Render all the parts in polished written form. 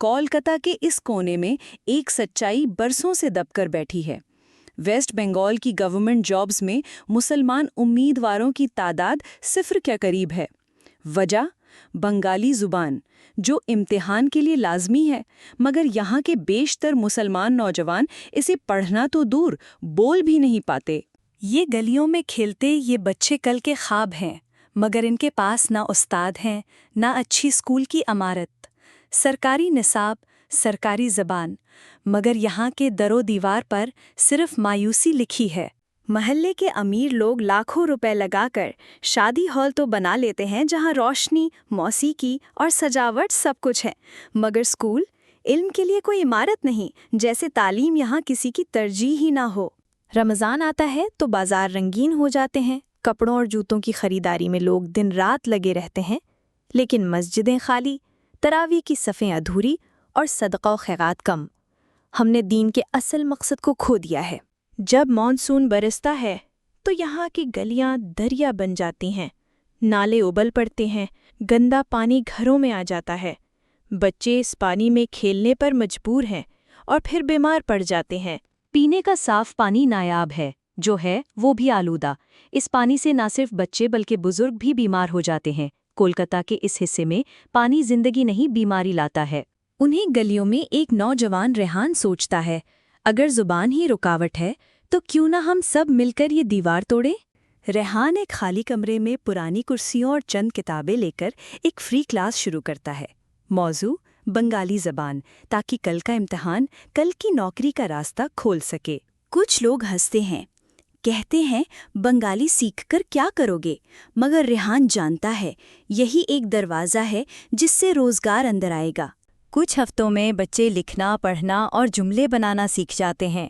کولکتہ کے اس کونے میں ایک سچائی برسوں سے دب کر بیٹھی ہے۔ ویسٹ بنگال کی گورنمنٹ جابز میں مسلمان امیدواروں کی تعداد صفر کے قریب ہے۔ وجہ بنگالی زبان، جو امتحان کے لیے لازمی ہے، مگر یہاں کے بیشتر مسلمان نوجوان اسے پڑھنا تو دور بول بھی نہیں پاتے۔ یہ گلیوں میں کھیلتے یہ بچے کل کے خواب ہیں، مگر ان کے پاس نہ استاد ہیں، نہ اچھی اسکول کی عمارت، سرکاری نصاب، سرکاری زبان، مگر یہاں کے در و دیوار پر صرف مایوسی لکھی ہے۔ محلے کے امیر لوگ لاکھوں روپے لگا کر شادی ہال تو بنا لیتے ہیں جہاں روشنی، موسیقی اور سجاوٹ سب کچھ ہے، مگر اسکول، علم کے لیے کوئی عمارت نہیں، جیسے تعلیم یہاں کسی کی ترجیح ہی نہ ہو۔ رمضان آتا ہے تو بازار رنگین ہو جاتے ہیں، کپڑوں اور جوتوں کی خریداری میں لوگ دن رات لگے رہتے ہیں، لیکن مسجدیں خالی، تراویح کی صفیں ادھوری اور صدقہ و خیرات کم۔ ہم نے دین کے اصل مقصد کو کھو دیا ہے۔ جب مانسون برستا ہے تو یہاں کی گلیاں دریا بن جاتی ہیں، نالے ابل پڑتے ہیں، گندا پانی گھروں میں آ جاتا ہے، بچے اس پانی میں کھیلنے پر مجبور ہیں اور پھر بیمار پڑ جاتے ہیں۔ پینے کا صاف پانی نایاب ہے، جو ہے وہ بھی آلودہ۔ اس پانی سے نہ صرف بچے بلکہ بزرگ بھی بیمار ہو جاتے ہیں۔ کولکتہ کے اس حصے میں پانی زندگی نہیں بیماری لاتا ہے۔ انہیں گلیوں میں ایک نوجوان ریحان سوچتا ہے، اگر زبان ہی رکاوٹ ہے تو کیوں نہ ہم سب مل کر یہ دیوار توڑیں؟ ریحان ایک خالی کمرے میں پرانی کرسیوں اور چند کتابیں لے کر ایک فری کلاس شروع کرتا ہے۔ موضوع بنگالی زبان، تاکہ کل کا امتحان کل کی نوکری کا راستہ کھول سکے۔ کچھ لوگ ہنستے ہیں، کہتے ہیں بنگالی سیکھ کر کیا کرو گے، مگر ریحان جانتا ہے یہی ایک دروازہ ہے جس سے روزگار اندر آئے گا۔ کچھ ہفتوں میں بچے لکھنا، پڑھنا اور جملے بنانا سیکھ جاتے ہیں،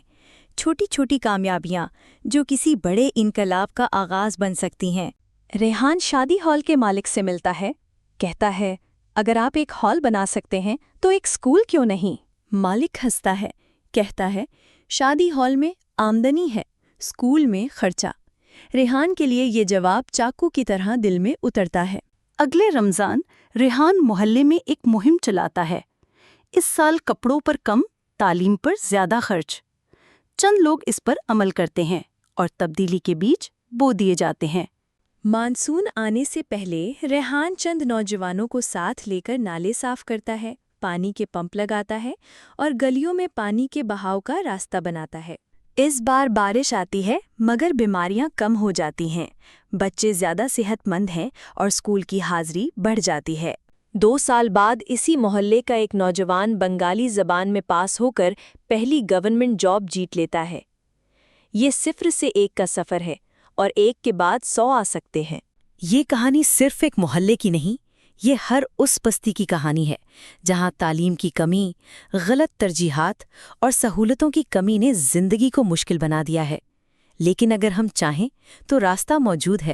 چھوٹی چھوٹی کامیابیاں جو کسی بڑے انقلاب کا آغاز بن سکتی ہیں۔ ریحان شادی ہال کے مالک سے ملتا ہے، کہتا ہے اگر آپ ایک ہال بنا سکتے ہیں تو ایک اسکول کیوں نہیں؟ مالک ہنستا ہے، کہتا ہے شادی ہال میں آمدنی ہے، اسکول میں خرچہ۔ ریحان کے لیے یہ جواب چاقو کی طرح دل میں اترتا ہے۔ اگلے رمضان ریحان محلے میں ایک مہم چلاتا ہے۔ اس سال کپڑوں پر کم، تعلیم پر زیادہ خرچ۔ چند لوگ اس پر عمل کرتے ہیں اور تبدیلی کے بیج بو دیے جاتے ہیں۔ مانسون آنے سے پہلے ریحان چند نوجوانوں کو ساتھ لے کر نالے صاف کرتا ہے، پانی کے پمپ لگاتا ہے اور گلیوں میں پانی کے بہاؤ کا راستہ بناتا ہے۔ اس بار بارش آتی ہے مگر بیماریاں کم ہو جاتی ہیں، بچے زیادہ صحت مند ہیں اور اسکول کی حاضری بڑھ جاتی ہے۔ 2 سال بعد اسی محلے کا ایک نوجوان بنگالی زبان میں پاس ہو کر پہلی گورنمنٹ جاب جیت لیتا ہے۔ یہ 0 سے 1 کا سفر ہے اور 1 کے بعد 100 آ سکتے ہیں۔ یہ کہانی صرف ایک محلے کی نہیں، یہ ہر اس بستی کی کہانی ہے جہاں تعلیم کی کمی، غلط ترجیحات اور سہولتوں کی کمی نے زندگی کو مشکل بنا دیا ہے۔ لیکن اگر ہم چاہیں تو راستہ موجود ہے۔